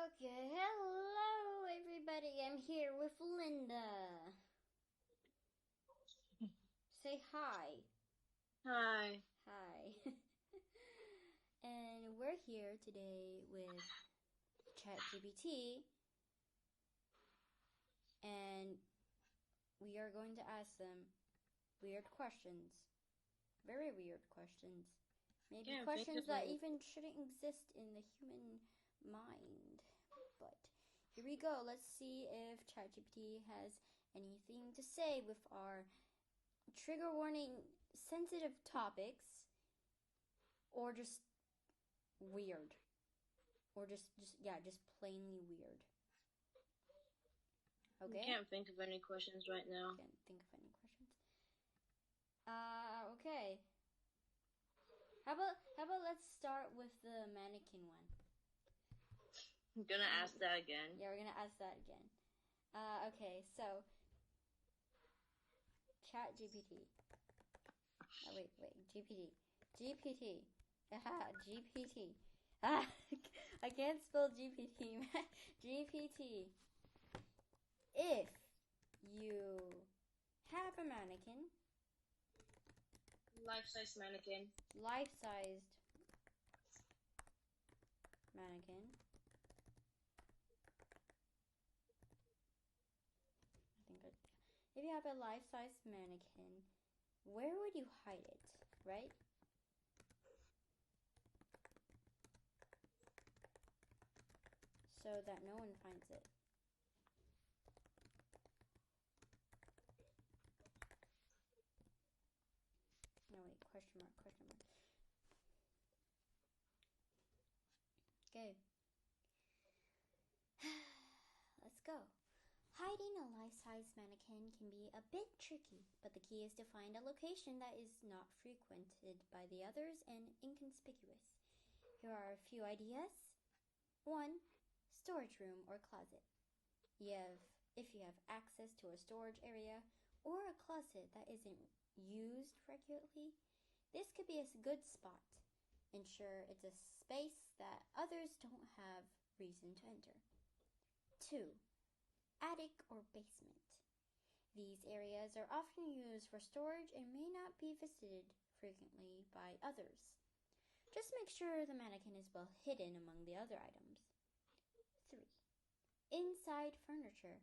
Okay, hello everybody. I'm here with Linda. Say hi. Hi. Hi. And we're here today with ChatGPT, and we are going to ask them weird questions. Very weird questions. Maybe Can't think questions of that any. even shouldn't exist in the human mind. But here we go. Let's see if ChatGPT has anything to say with our trigger warning sensitive topics, or just weird, or just plainly weird. I Okay, can't think of any questions right now. can't think of any questions. Okay, how about let's start with the mannequin one. I'm gonna ask that again. Yeah, we're gonna ask that again. Okay, so Chat GPT. Oh, wait, GPT. Aha, GPT. Ah, I can't spell GPT. GPT. If you have a mannequin, Life-size mannequin. life-sized mannequin, if you have a life-sized mannequin, where would you hide it, right? So that no one finds it. No, wait, question mark. Okay. Let's go. Hiding a life-size mannequin can be a bit tricky, but the key is to find a location that is not frequented by the others and inconspicuous. Here are a few ideas. 1. Storage room or closet. If you have access to a storage area or a closet that isn't used regularly, this could be a good spot. Ensure it's a space that others don't have reason to enter. 2. Attic or basement. These areas are often used for storage and may not be visited frequently by others. Just make sure the mannequin is well hidden among the other items. 3. Inside furniture.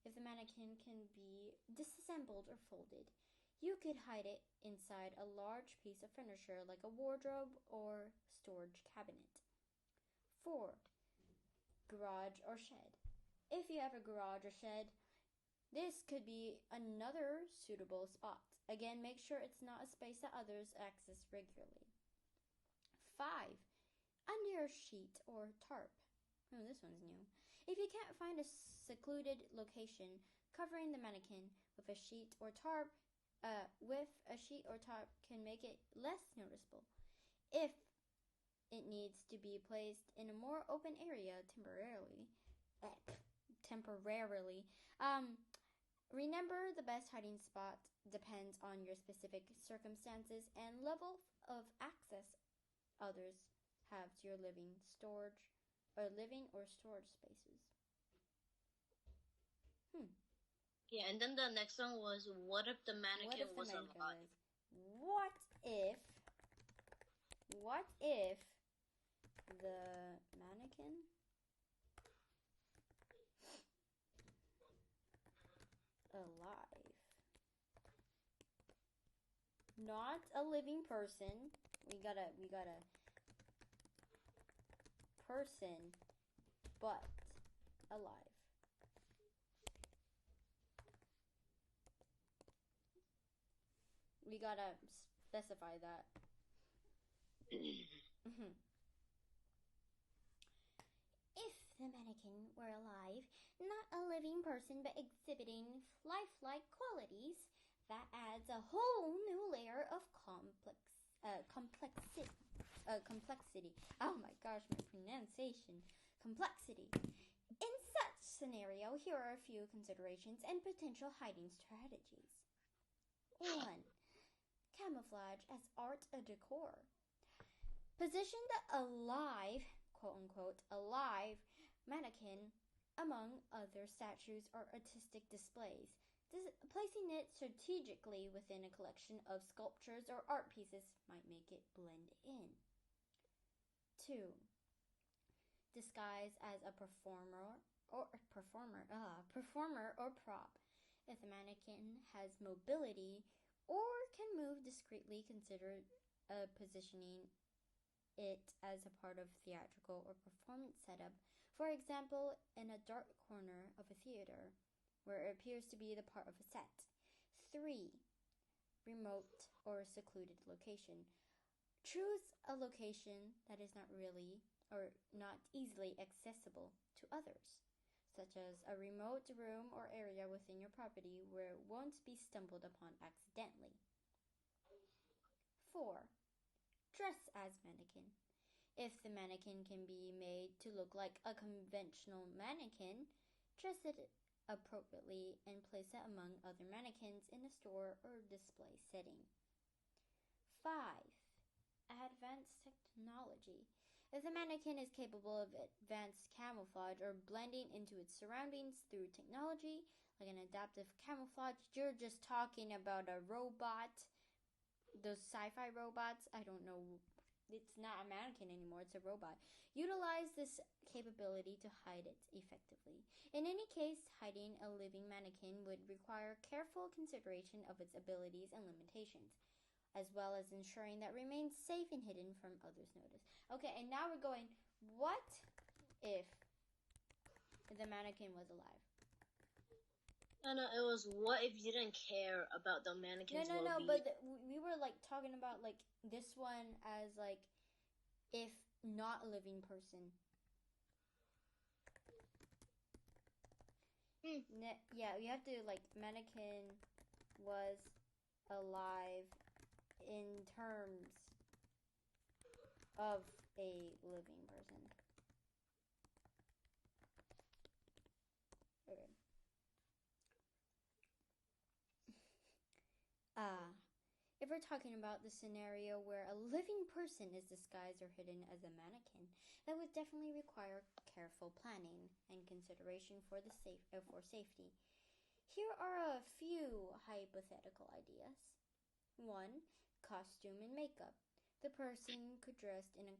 If the mannequin can be disassembled or folded, you could hide it inside a large piece of furniture like a wardrobe or storage cabinet. 4. Garage or shed. If you have a garage or shed, this could be another suitable spot. Again, make sure it's not a space that others access regularly. 5. Under a sheet or tarp. Oh, this one's new. If you can't find a secluded location, covering the mannequin with a sheet or tarp can make it less noticeable. If it needs to be placed in a more open area temporarily, remember the best hiding spot depends on your specific circumstances and level of access others have to your living or storage spaces. Yeah, and then the next one was, what if the What if mannequin the was mannequin alive? was? What if the mannequin alive? Not a living person. We got a person, but alive. We gotta specify that. If the mannequin were alive, not a living person but exhibiting lifelike qualities, that adds a whole new layer of complexity. Oh my gosh, my pronunciation. Complexity. In such scenario, here are a few considerations and potential hiding strategies. 1. Camouflage as art or decor. Position the alive, quote unquote, alive mannequin among other statues or artistic displays. Placing it strategically within a collection of sculptures or art pieces might make it blend in. 2. Disguise as a performer or prop. If the mannequin has mobility or can move discreetly, consider positioning it as a part of theatrical or performance setup. For example, in a dark corner of a theater where it appears to be the part of a set. 3. Remote or secluded location. Choose a location that is not really or not easily accessible to others, such as a remote room or area within your property where it won't be stumbled upon accidentally. 4. Dress as mannequin. If the mannequin can be made to look like a conventional mannequin, dress it appropriately and place it among other mannequins in a store or display setting. 5. Advanced technology. If the mannequin is capable of advanced camouflage or blending into its surroundings through technology, like an adaptive camouflage, you're just talking about a robot, those sci-fi robots, I don't know, it's not a mannequin anymore, it's a robot. Utilize this capability to hide it effectively. In any case, hiding a living mannequin would require careful consideration of its abilities and limitations, as well as ensuring that remains safe and hidden from others' notice. Okay, and now we're going, what if the mannequin was alive? No, it was what if you didn't care about the mannequin's No, well-being? but we were like talking about like this one as like if not a living person. Yeah, you have to like mannequin was alive in terms of a living person. Okay. If we're talking about the scenario where a living person is disguised or hidden as a mannequin, that would definitely require careful planning and consideration for safety. Here are a few hypothetical ideas. 1. Costume and makeup. The person could dress in a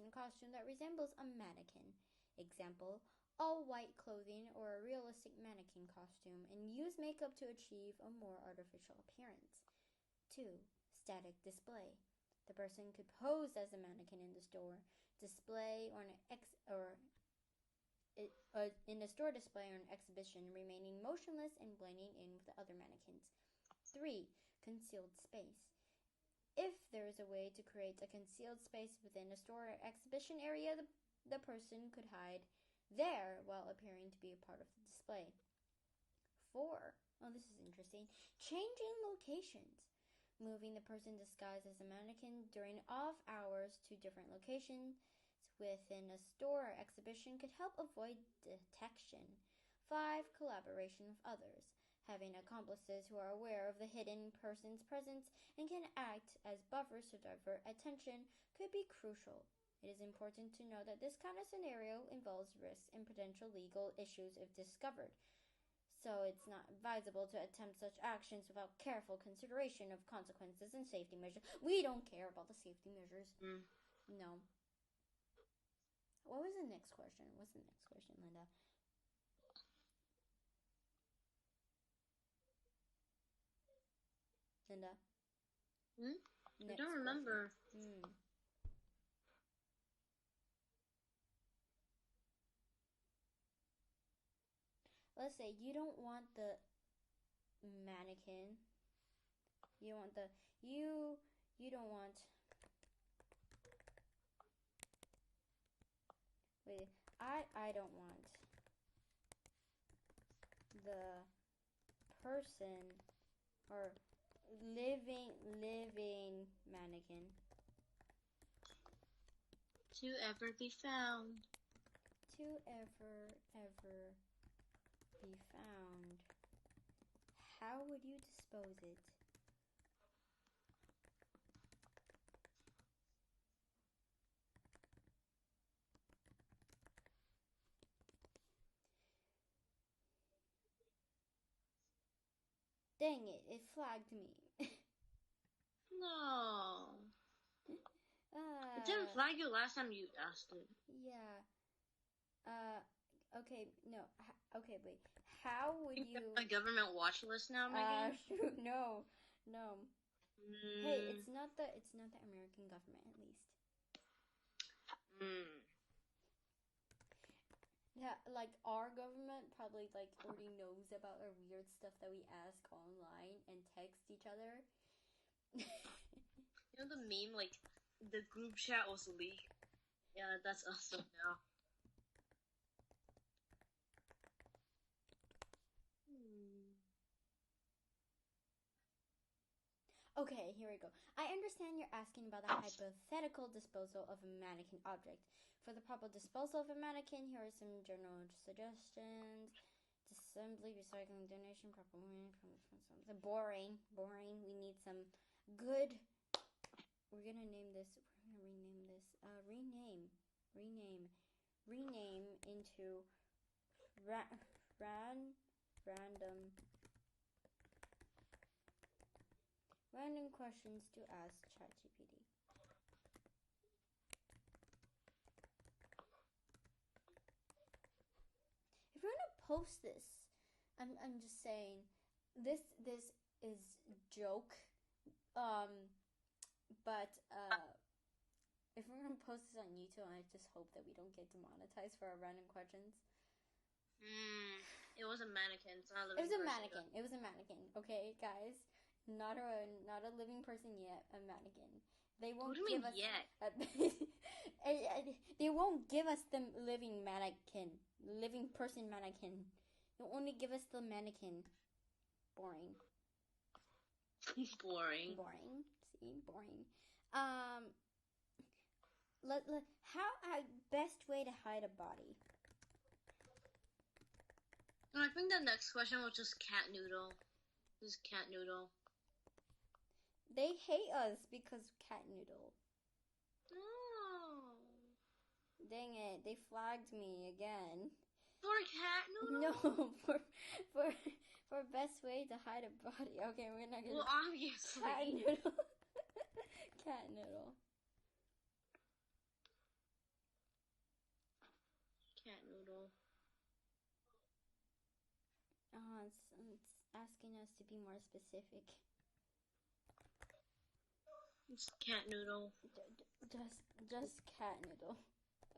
costume that resembles a mannequin. Example: all white clothing or a realistic mannequin costume, and use makeup to achieve a more artificial appearance. 2. Static display. The person could pose as a mannequin in the store display or in a store display or an exhibition, remaining motionless and blending in with the other mannequins. 3. Concealed space. If there is a way to create a concealed space within a store or exhibition area, the person could hide there while appearing to be a part of the display. 4. Oh, this is interesting. Changing locations. Moving the person disguised as a mannequin during off hours to different locations within a store or exhibition could help avoid detection. 5. Collaboration with others. Having accomplices who are aware of the hidden person's presence and can act as buffers to divert attention could be crucial. It is important to know that this kind of scenario involves risks and potential legal issues if discovered. So it's not advisable to attempt such actions without careful consideration of consequences and safety measures. We don't care about the safety measures. No. What was the next question? What's the next question, Linda? Linda? I don't remember. Let's say you don't want the mannequin. You want the you don't want wait, I don't want the person or living mannequin to ever be found. To ever be found. How would you dispose it? Dang it, it flagged me. No. It didn't flag you last time you asked it. Yeah. Okay, no. Okay, wait. How would you... A government watch list now, Megan? Shoot, no. Hey, it's not the American government, at least. Yeah, like our government probably like already knows about our weird stuff that we ask online and text each other. You know the meme, like the group chat was leaked. Yeah, that's awesome now. Okay, here we go. I understand you're asking about the hypothetical disposal of a mannequin object. For the proper disposal of a mannequin, here are some general suggestions. Disassembly, recycling, donation, proper boring. We need some good. We're gonna rename this. Rename into random questions to ask ChatGPT. If we're gonna post this, I'm just saying, this is joke. But if we're gonna post this on YouTube, I just hope that we don't get demonetized for our random questions. It was a mannequin. It's not a It living was a person. mannequin. It was a mannequin. Okay, guys, not a living person yet. A mannequin. They won't give us yet. They won't give us the living person mannequin. They'll only give us the mannequin. Boring. Boring. See, boring. How best way to hide a body? I think the next question was just catnoodle. This is catnoodle. They hate us because catnoodle. Oh. Dang it! They flagged me again. For catnoodle? No, for best way to hide a body. Okay, we're not gonna. Well, obviously. Catnoodle. Catnoodle. Catnoodle. It's asking us to be more specific. It's catnoodle. Just catnoodle.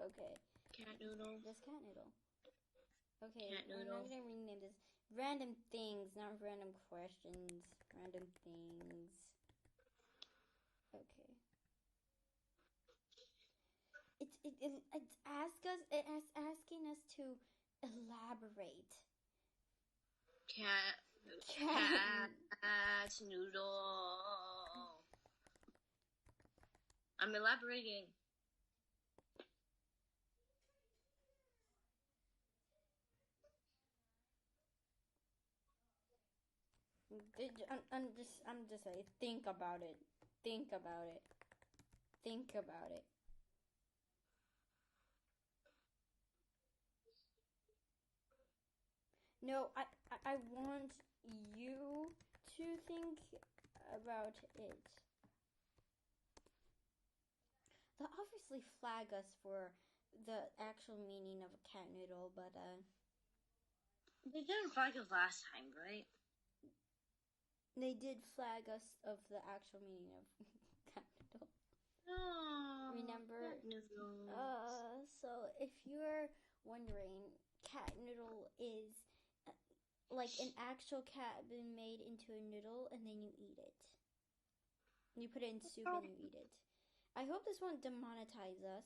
Okay. Catnoodle. Just catnoodle. Okay, Catnoodle. I'm gonna rename this random things, not random questions. Random things. Okay. It's asking us to elaborate. Catnoodle. I'm elaborating. I'm just like, think about it. No, I want you to think about it. They'll obviously flag us for the actual meaning of a catnoodle, but They didn't flag us last time, right? they did flag us of the actual meaning of catnoodle. Oh, Remember? catnoodle. So if you're wondering, catnoodle is like an actual cat being made into a noodle and then you eat it. You put it in soup and you eat it. I hope this won't demonetize us.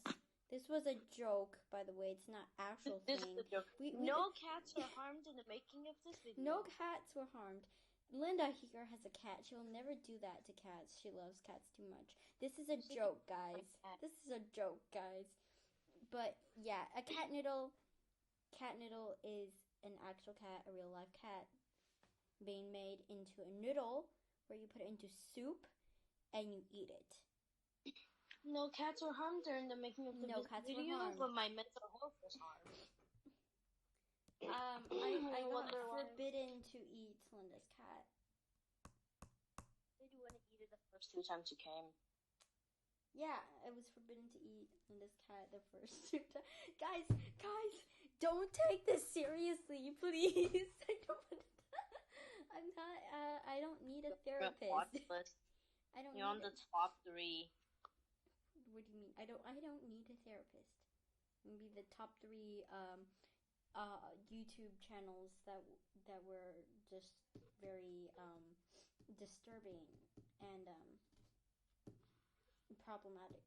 This was a joke, by the way. It's not actual This thing. is a joke. No cats were harmed in the making of this video. No cats were harmed. Linda here has a cat. She will never do that to cats. She loves cats too much. This is a joke, guys. This is a joke, guys. But yeah, a catnoodle is an actual cat, a real life cat, being made into a noodle where you put it into soup and you eat it. No cats were harmed during the making of the video, but my mental health was harmed. I got forbidden to eat Linda's cat. first 2 times you came. Yeah, it was forbidden to eat in this cat the first 2 times. Guys, don't take this seriously, please. I don't. I'm not. I don't need a therapist. I don't. You're on the top 3. What do you mean? I don't need a therapist. Maybe the top 3 YouTube channels that were just very disturbing and problematic.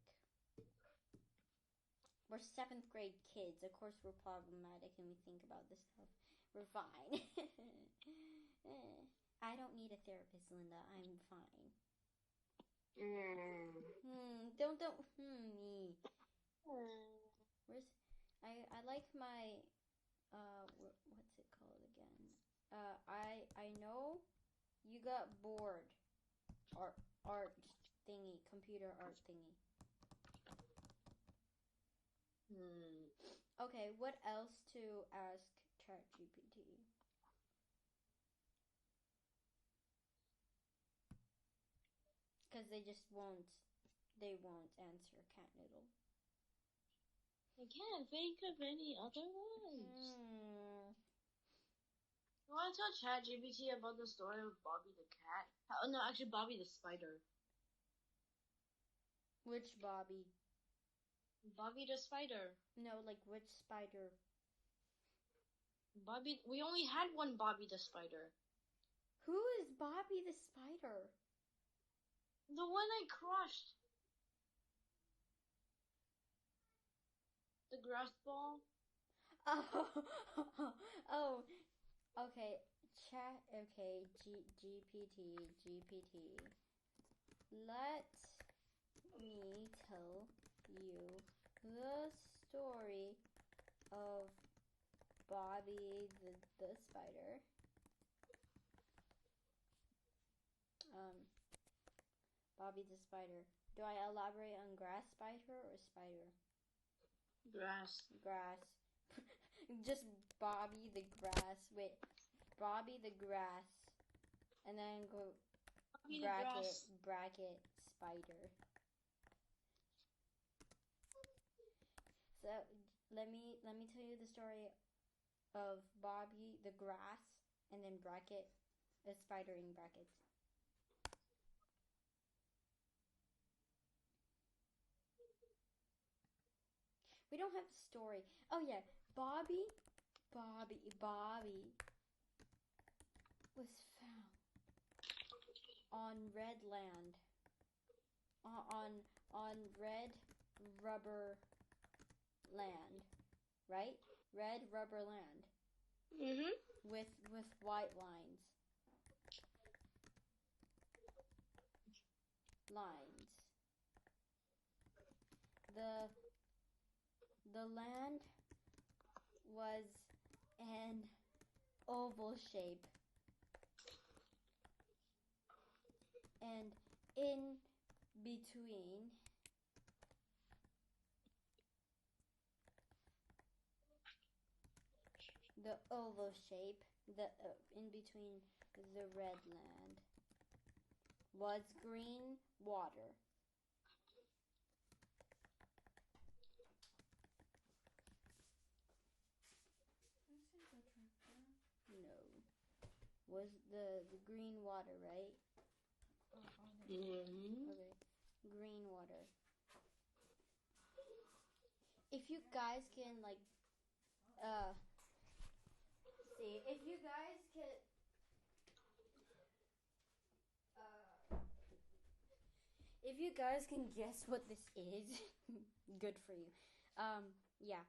We're 7th grade kids. Of course we're problematic and we think about this stuff. We're fine. I don't need a therapist, Linda. I'm fine. Don't me. Where's I like my what's it called again? I know you got bored. Art thingy, computer art thingy. Okay, what else to ask ChatGPT? Because they won't answer catnoodle. I can't think of any other ones. You want to tell ChatGPT about the story of Bobby the cat? Oh, no, actually, Bobby the spider. Which Bobby? Bobby the spider. No, like which spider? Bobby. We only had one Bobby the spider. Who is Bobby the spider? The one I crushed. The grass ball. Oh. Okay. Okay. GPT. Let me tell you the story of Bobby the spider. Bobby the spider. Do I elaborate on grass spider or spider? Grass. Just Bobby the grass. Wait, Bobby the grass, and then go bracket spider. So let me tell you the story of Bobby the grass, and then bracket a spider in brackets. We don't have the story. Oh yeah, Bobby was found on red land. On red rubber land, right? Red rubber land. With white lines. The land was an oval shape, and in between the oval shape, in between the red land was green water. Was the green water, right? Okay, green water. If you guys can see, if you guys can guess what this is, good for you. Yeah.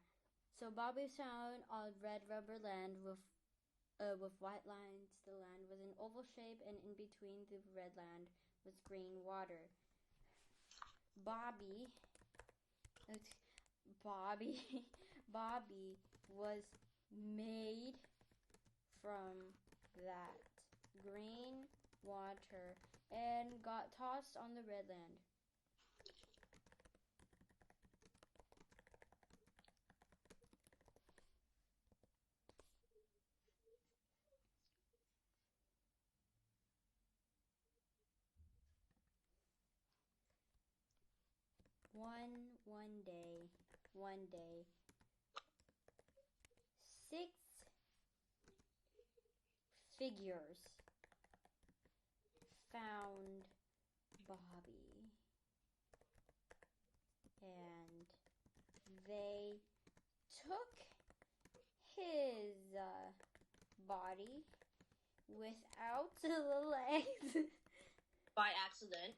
So Bobby found on red rubber land with white lines. The land was an oval shape, and in between the red land was green water. Bobby was made from that green water and got tossed on the red land. One day, 6 figures found Bobby, and they took his body without the legs. By accident.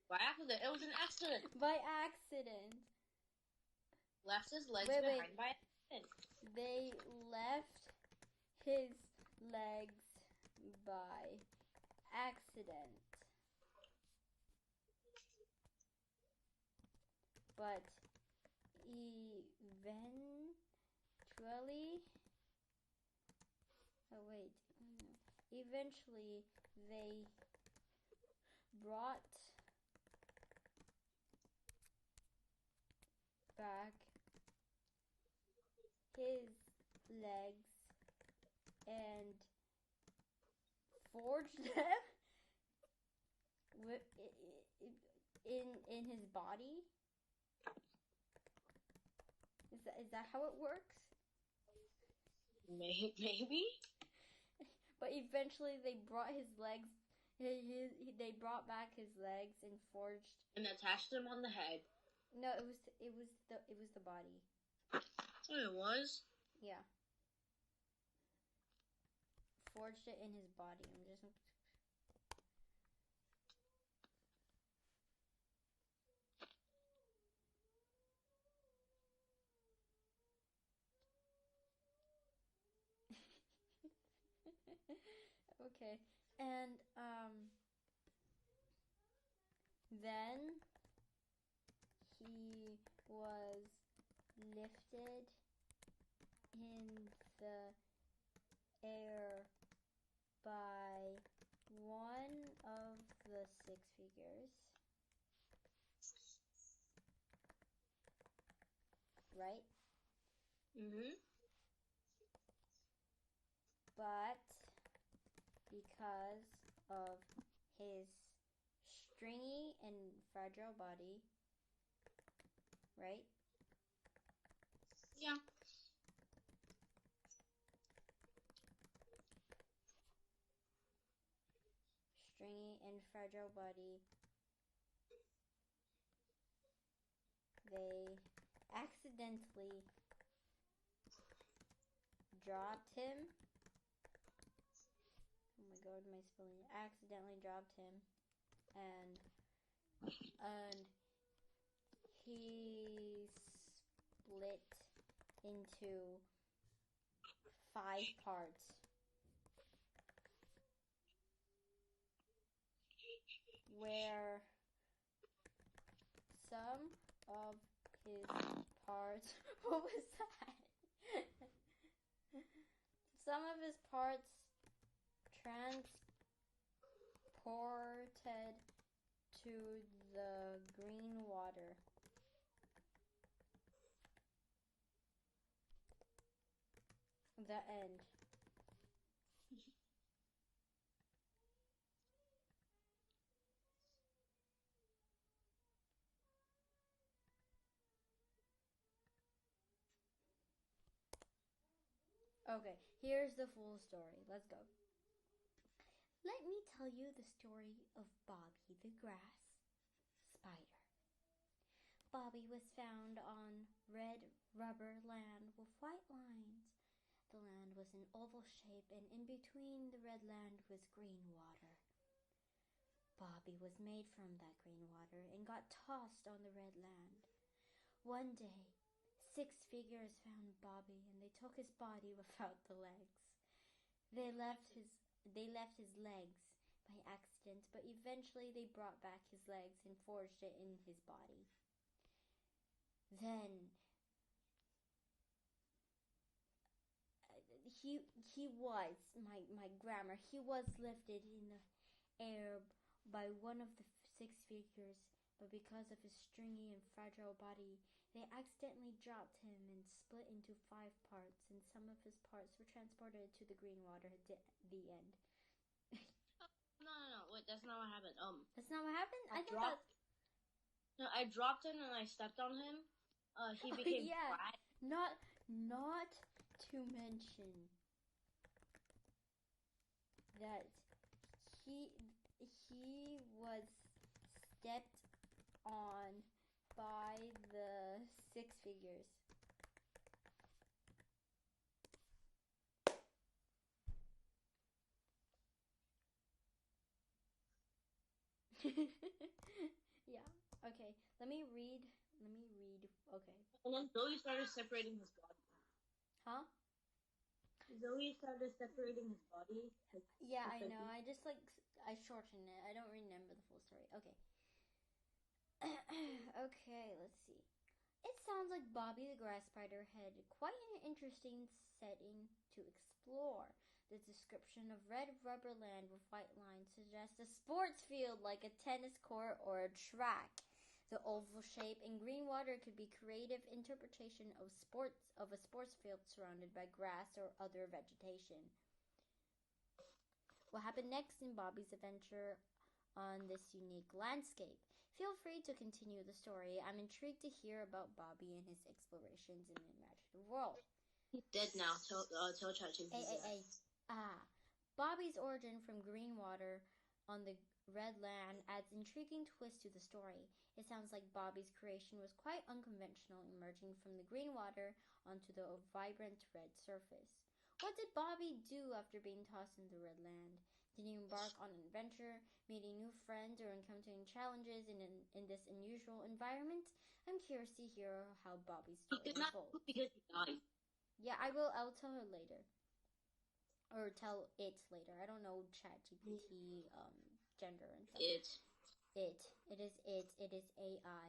By accident. It was an accident. By accident. Left his legs behind by accident. They left his legs by accident. But eventually they brought back his legs and forged them in his body. Is that how it works? Maybe. But eventually they brought his legs. They brought back his legs and forged and attached them on the head. No, it was the body. It was? Yeah. Forged it in his body. I'm just. Okay, and then he was lifted in the air by one of the 6 figures, right? Mm-hmm. But because of his stringy and fragile body, right? Yeah. Stringy and fragile body, they accidentally dropped him. Oh my god, my spelling. Accidentally dropped him, and he split into 5 parts, where some of his parts what was that? Some of his parts transported to the green water. The end. Okay, here's the full story. Let's go. Let me tell you the story of Bobby the grass spider. Bobby was found on red rubber land with white lines. The land was an oval shape, and in between the red land was green water. Bobby was made from that green water and got tossed on the red land. One day, 6 figures found Bobby, and they took his body without the legs. They left his legs by accident, but eventually they brought back his legs and forged it in his body. Then he was my grammar. He was lifted in the air by one of the 6 figures, but because of his stringy and fragile body, they accidentally dropped him and split into 5 parts, and some of his parts were transported to the green water. The end. No. Wait, that's not what happened. That's not what happened? I dropped him and I stepped on him. He became flat. Not to mention that he was stepped on by the six figures. Yeah. Okay. Let me read. Okay. And then Zoe started separating his body. Huh? Zoe started separating his body. Yeah, I know. I just I shortened it. I don't remember the full story. Okay. Okay, let's see. It sounds like Bobby the Grass Spider had quite an interesting setting to explore. The description of red rubber land with white lines suggests a sports field like a tennis court or a track. The oval shape in green water could be creative interpretation of a sports field surrounded by grass or other vegetation. What happened next in Bobby's adventure on this unique landscape? Feel free to continue the story. I'm intrigued to hear about Bobby and his explorations in the imaginative world. He's dead now. Tell ChatGPT. Bobby's origin from green water on the red land adds intriguing twist to the story. It sounds like Bobby's creation was quite unconventional, emerging from the green water onto the vibrant red surface. What did Bobby do after being tossed into the red land? Did he embark on an adventure, meeting new friends, or encountering challenges in this unusual environment? I'm curious to hear how Bobby's story unfolds. Because he died. Yeah, I'll tell her later. Or tell it later. I don't know ChatGPT gender and stuff. It is AI.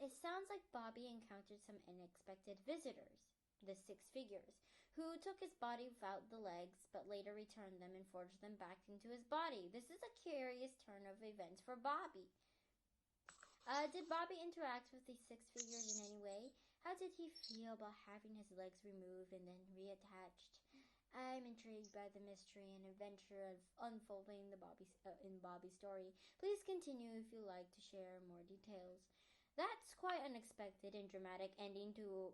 It sounds like Bobby encountered some unexpected visitors, the six figures, who took his body without the legs, but later returned them and forged them back into his body. This is a curious turn of events for Bobby. Did Bobby interact with the six figures in any way? How did he feel about having his legs removed and then reattached? I'm intrigued by the mystery and adventure of unfolding in Bobby's story. Please continue if you like to share more details. That's quite unexpected and dramatic ending to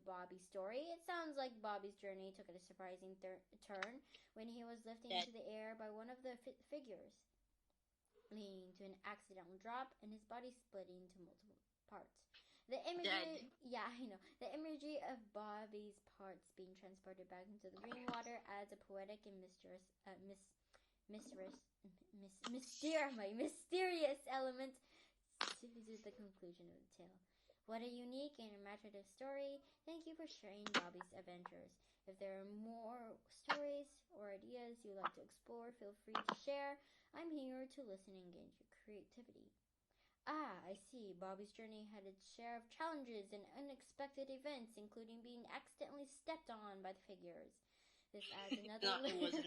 Bobby's story. It sounds like Bobby's journey took a surprising turn when he was lifted into the air by one of the figures, leading to an accidental drop and his body splitting into multiple parts. The imagery, the imagery of Bobby's parts being transported back into the green water adds a poetic and mysterious element to the conclusion of the tale. What a unique and imaginative story. Thank you for sharing Bobby's adventures. If there are more stories or ideas you'd like to explore, feel free to share. I'm here to listen and engage your creativity. I see. Bobby's journey had its share of challenges and unexpected events, including being accidentally stepped on by the figures. This adds another layer.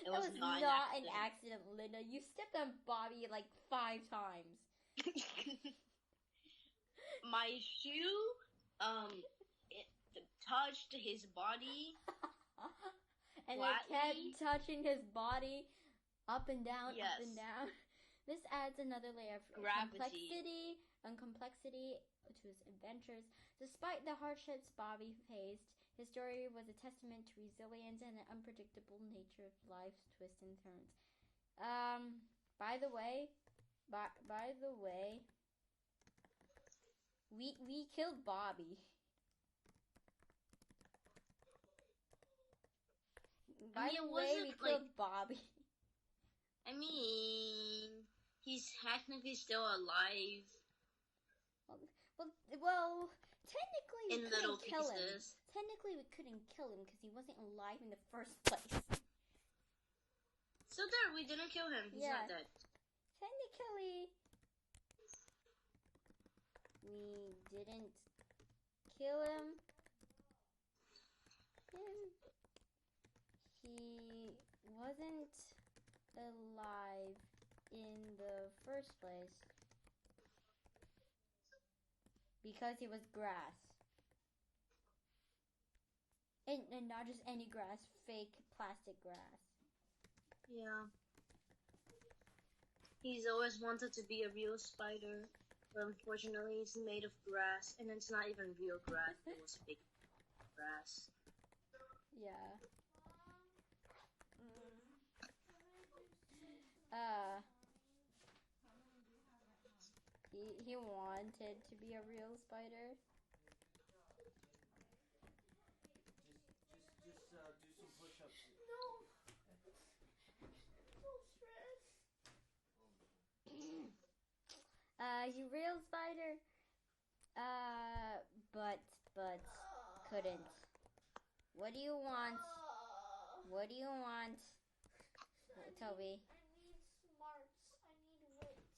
It was not an accident, Linda. You stepped on Bobby like 5 times. My shoe, it touched his body. And it kept touching his body up and down, up and down. This adds another layer of complexity to his adventures. Despite the hardships Bobby faced, his story was a testament to resilience and the unpredictable nature of life's twists and turns. By the way, we killed Bobby. By the way, we killed Bobby. I mean, he's technically still alive. Well, technically we couldn't kill him. Pieces. Technically we couldn't kill him because he wasn't alive in the first place. So there, we didn't kill him. He's not dead. Technically, we didn't kill him. He wasn't alive in the first place because he was grass, and not just any grass, fake plastic grass. Yeah. He's always wanted to be a real spider, but unfortunately it's made of grass, and it's not even real grass, it was fake grass. Yeah. He wanted to be a real spider. Just do some push-ups. No. So stressed. You real spider. But couldn't. What do you want? What do you want? Toby. I need smarts. I need wits.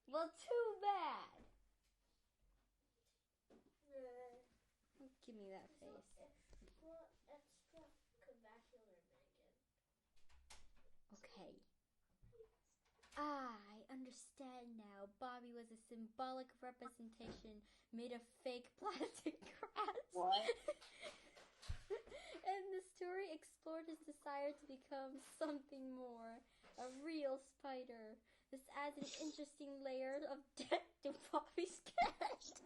Well, too bad. Give me that face. Extra cavacular mannequin. Okay. I understand now. Bobby was a symbolic representation made of fake plastic grass. What? And the story explored his desire to become something more. A real spider. This adds an interesting layer of depth to Bobby's sketch.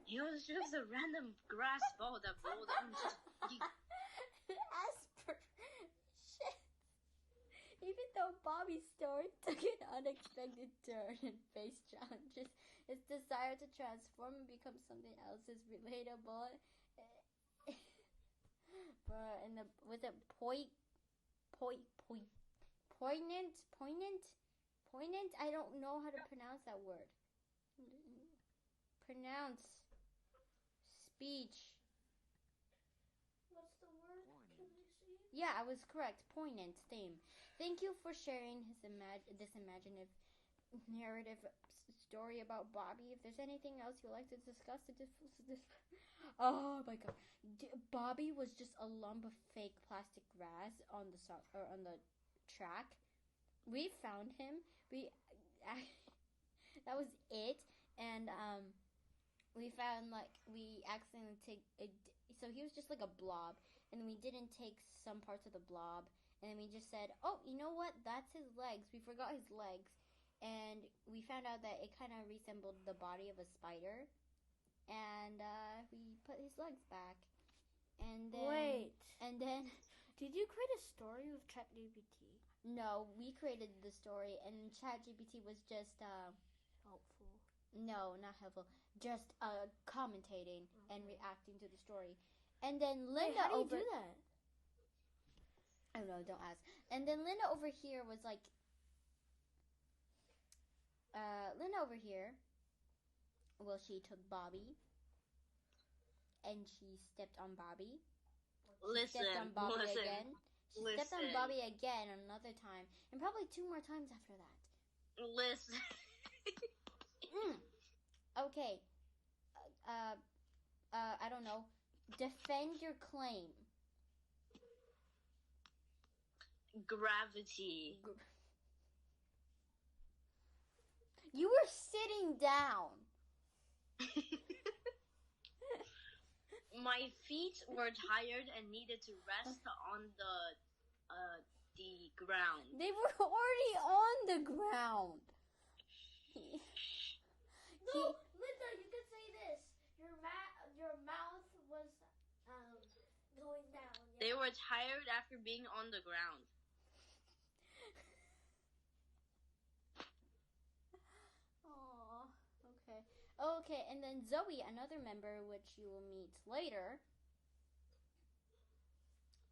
It was just a random grass ball that rolled and just... As per... Shit. Even though Bobby's story took an unexpected turn and faced challenges, his desire to transform and become something else is relatable. With a poignant. I don't know how to pronounce that word. Pronounce. Speech. What's the word? Can I see? Yeah, I was correct. Poignant theme. Thank you for sharing this imaginative narrative story about Bobby. If there's anything else you'd like to discuss, oh my god, Bobby was just a lump of fake plastic grass on the track. We found him. That was it, and we found we accidentally so he was just like a blob, and we didn't take some parts of the blob, and then we just said, oh, you know what, that's his legs. We forgot his legs, and we found out that it kind of resembled the body of a spider, and we put his legs back, and then did you create a story with ChatGPT? No, we created the story, and ChatGPT was just helpful. No, not helpful. Just commentating and reacting to the story. And then Linda how do you do that? I don't know, don't ask. And then Linda over here was like... Linda over here... Well, she took Bobby. And she stepped on Bobby. Stepped on Bobby again. She stepped on Bobby again another time. And probably 2 more times after that. Listen. Okay. I don't know. Defend your claim. Gravity. You were sitting down. My feet were tired and needed to rest on the ground. They were already on the ground. No, Linda, you can say this. Your mouth was going down. Yeah. They were tired after being on the ground. Aww. Okay. Okay, and then Zoe, another member, which you will meet later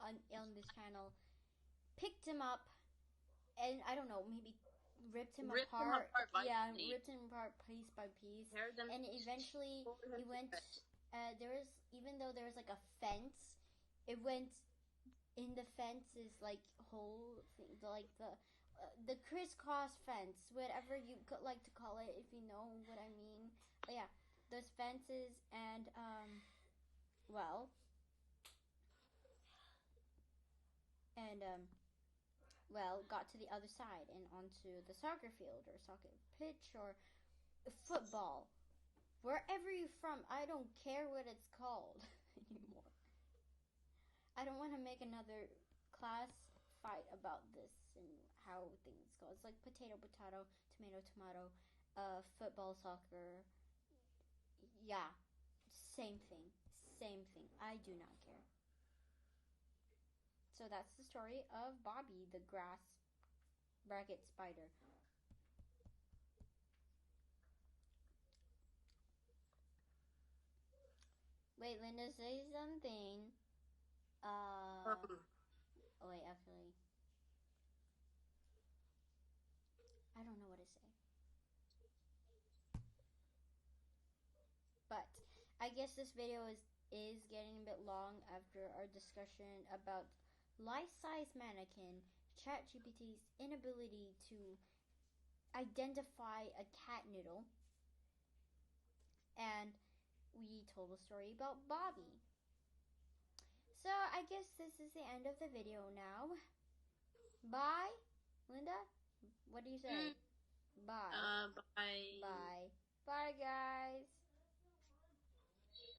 on this channel, picked him up, and I don't know, maybe ripped him apart. Yeah, ripped him apart piece by piece. And eventually he went, even though there was like a fence, it went in the fence's like whole thing, like the crisscross fence, whatever you could like to call it, if you know what I mean. But yeah, those fences, and got to the other side and onto the soccer field or soccer pitch or football. Wherever you're from, I don't care what it's called anymore. I don't want to make another class fight about this and how things go. It's like potato, tomato, tomato, football, soccer. Yeah, same thing. Same thing. I do not care. So that's the story of Bobby, the grass bracket spider. Wait, Linda, say something. Oh wait, actually, I don't know what to say. But I guess this video is getting a bit long after our discussion about life-size mannequin, ChatGPT's inability to identify a cat noodle, and we told a story about Bobby. So I guess this is the end of the video now. Bye, Linda. What do you say? Bye. Bye. Bye. Bye, guys.